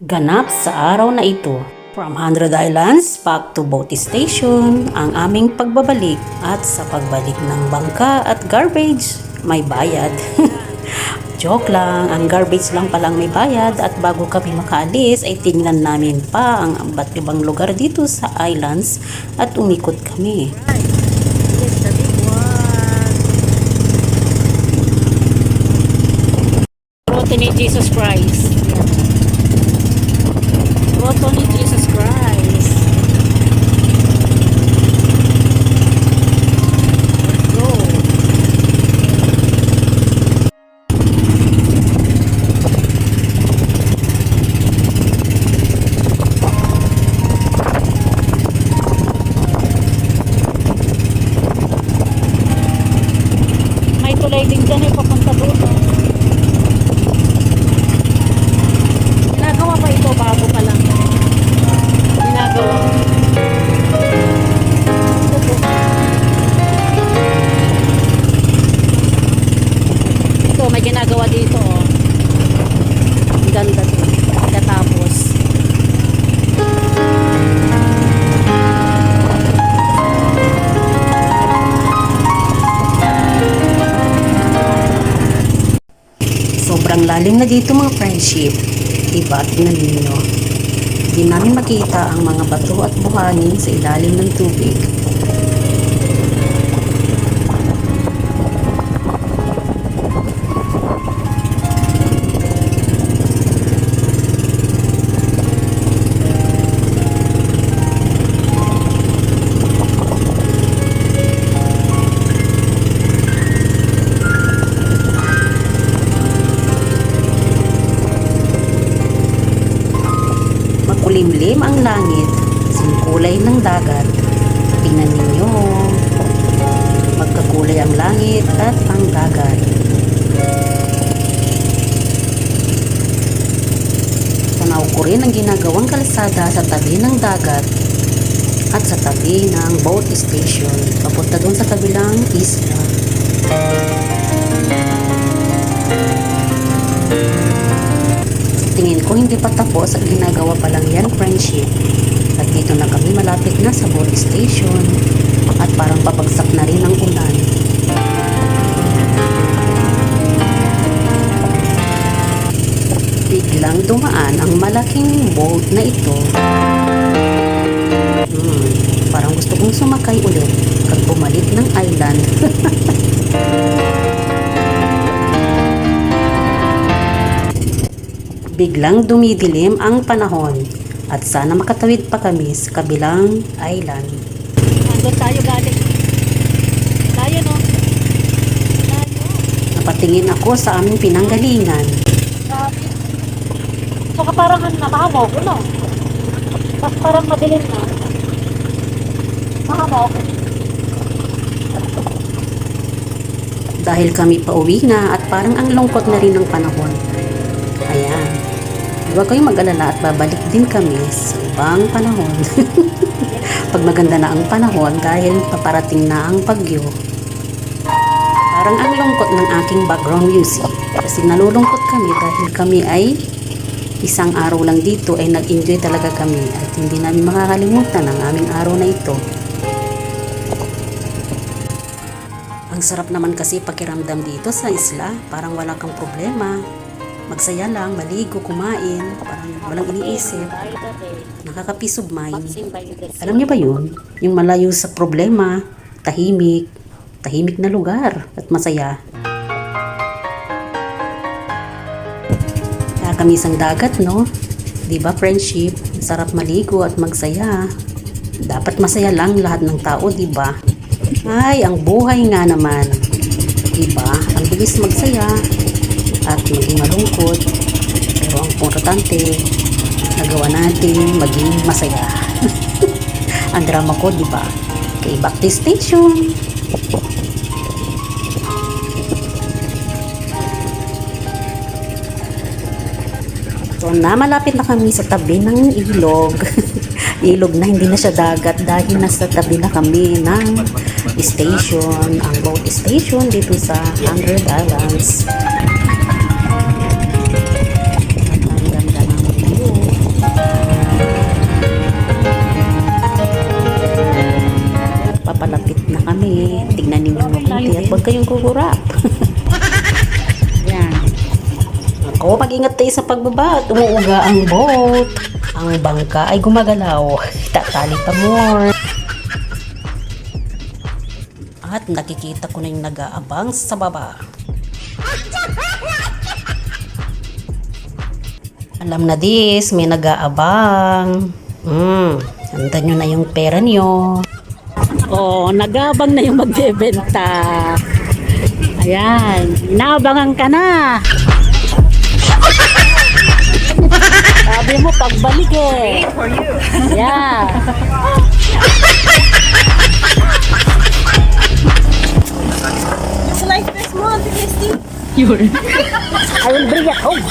Ganap sa araw na ito, from 100 Islands back to Boat Station, ang aming pagbabalik at sa pagbalik ng bangka at garbage, may bayad. Joke lang, ang garbage lang palang may bayad at bago kami makaalis ay tingnan namin pa ang iba't ibang lugar dito sa islands at umikot kami. Roto ni Jesus Christ. Roto ni Jesus Christ. Let's go. May tulay din dyan eh, papunta doon. Ginagawa pa ito bago pa lang. Ginagawa. Ito, may ginagawa dito. Oh. Ang ganda to. Pagkatapos. Sobrang lalim na dito mga friendship. Diba? Tingnan ninyo. Hindi namin makita ang mga bato at buhangin sa ilalim ng tubig. Makulimlim ang langit, singkulay ng dagat. Tingnan ninyo, magkakulay ang langit at ang dagat. Tanaw ko rin ang ginagawang kalsada sa tabi ng dagat at sa tabi ng boat station papunta doon sa kabilang isla. Tingin ko hindi pa tapos at ginagawa pa lang yan friendship. At dito na kami malapit na sa boat station at parang babagsak na rin ang ulan. Biglang dumaan ang malaking boat na ito. Parang gusto kong sumakay ulit pag bumalik ng island. Biglang dumidilim ang panahon at sana makatawid pa kami sa kabilang island. Nandun tayo galing. Tayo no? Tayo. Napatingin ako sa aming pinanggalingan. Grabe. Saka parang namamaw ko no? Tapos parang madilim na. Namamaw ko. Dahil kami pauwi na at parang ang lungkot na rin ng panahon. Ayan. Huwag kayong mag-alala at babalik din kami sa ibang panahon. Pag maganda na ang panahon dahil paparating na ang bagyo. Parang ang lungkot ng aking background music. Kasi nalulungkot kami dahil kami ay isang araw lang dito ay nag-enjoy talaga kami at hindi namin makakalimutan ang aming araw na ito. Ang sarap naman kasi pakiramdam dito sa isla. Parang wala kang problema. Magsaya lang, maligo, kumain, parang walang iniisip. Nakaka-peace of mind. Alam niyo ba yun? Yung malayo sa problema, tahimik na lugar at masaya. Nakakamiss ang dagat, no? Diba friendship? Sarap maligo at magsaya. Dapat masaya lang lahat ng tao, diba? Ay, ang buhay nga naman. Diba? Ang bilis magsaya at maging malungkot, pero ang importante nagawa natin maging masaya. Ang drama ko, di ba? Kay back to station. So na malapit na kami sa tabi ng ilog. Ilog na hindi na siya dagat dahil nasa tabi na kami ng station, ang boat station dito sa 100 Islands. Ang ganda ng view. mag-ingat tayo sa pagbaba at umuuga ang boat. Ang bangka ay gumagalaw. Tatali pa more. At nakikita ko na yung nag-aabang sa baba. Alam na this, may nag-aabang. Handa nyo na yung pera nyo. Oh, nag-aabang na yung magbebenta. Ayan, inaabangan ka na. Sabi mo, pagbalik eh. Yeah. It's like this month, Christy. I will bring it home.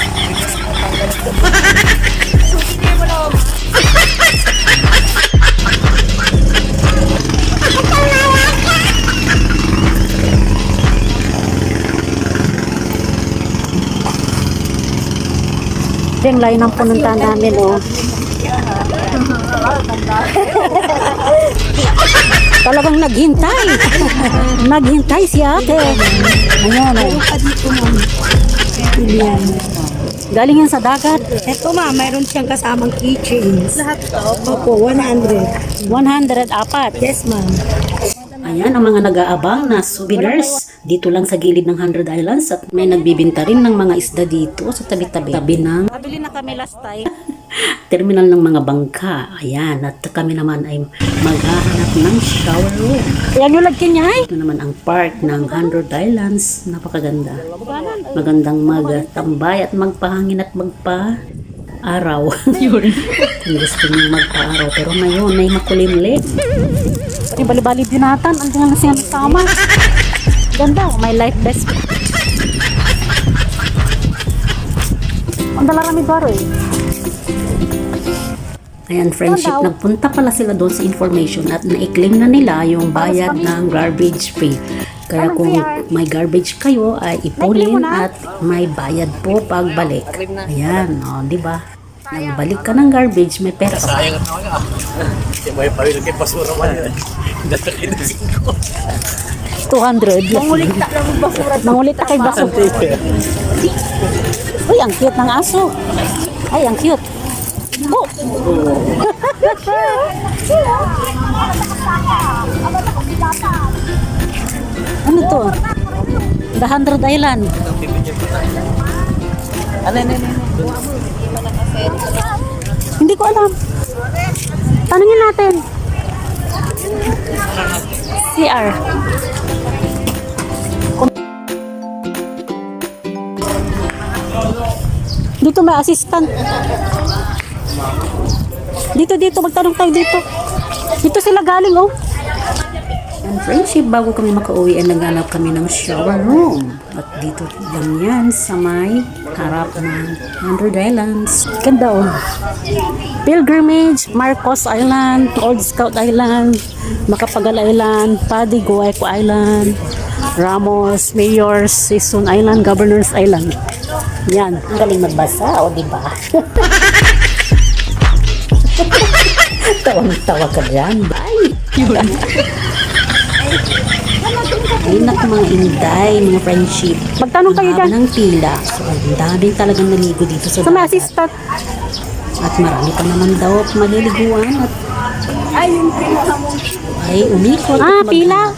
Yung layo ng pununtahan namin, oh. Talagang naghintay. Naghintay si ate. Ayan, oh. Galing yan sa dagat. Eto ma, mayroon siyang kasamang keychains. Lahat to? Opo, 100. 100 apat. Yes ma'am. Ayan ang mga nag-aabang na souvenirs dito lang sa gilid ng 100 Islands at may nagbibinta rin ng mga isda dito sa tabi-tabi. Tabi ng Nabili na kami last time. terminal ng mga bangka. Ayan, at kami naman ay maghahanap ng shower room. Yan yung lagkin niya ay. Ito naman ang park ng 100 Islands. Napakaganda. Magandang magtambay at magpahangin at magpa-araw. Kung gusto nyo magpa-araw. Pero ngayon ay makulimlim. Pati bali-bali dinatan. Andiyan na siya sama. Ganda, may life vest. Ang dalarami baro eh. Ayan, friendship, nagpunta pala sila doon sa information at na-claim na nila yung bayad ng garbage fee. Kaya kung may garbage kayo, ay ipunin at may bayad po pagbalik. Ayan, o, di ba? Nagbalik ka ng garbage, may pera ka. Sayang at naman ah. Kasi may pawil kay basura man yun. 200. Mangulit ka kay baso. Uy, ang cute ng aso. Ay, ang cute. Oh. Ano to? The 100 Island. Hindi ko alam. Tanungin natin. CR. Dito may assistant. Dito, magtanong tayo dito. Dito sila galing, oh. And friendship, bago kami makauwi, ay naghanap kami ng shower room. At dito lang yan sa may harap ng 100 Islands. Ganda, oh. Pilgrimage, Marcos Island, Old Scout Island, Macapagal Island, Paddy Guayco Island, Ramos, Mayor's, Sison Island, Governor's Island. Yan, ang galing magbasa, o diba? Tawang-tawa ka dyan. Bye! Ay, naku mga inday, mga friendship. Magtanong kayo dyan. Ng pila. So, ang daming talagang naligo dito sa Sa may dagat. assistant. At marami pa naman daw maliliguan. At ay, umikot. Ah, pila.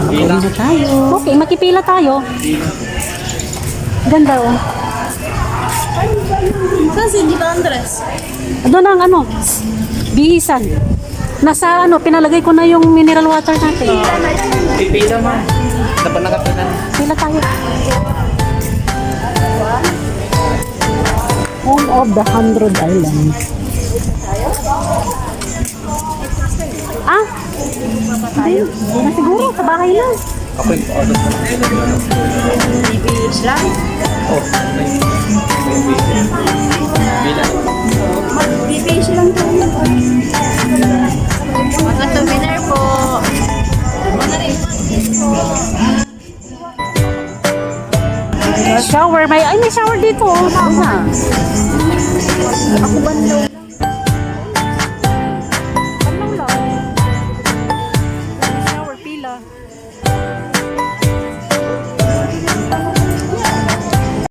Pila na tayo. Okay, makipila tayo. Ganda, oh. Kasi hindi ba Andres? Doon ang ano, bihisan. Nasa ano, pinalagay ko na yung mineral water natin. Pipila man. Dapat nakapilan. Pila tayo. Home of the 100 Islands. Ah? Hindi na siguro, sa bahay lang. Ako yung order ko. BBH lang? Oh. Bila. BBH lang tayo. Mga souvenir po. Shower, may shower dito. Oh. Ako bandaw.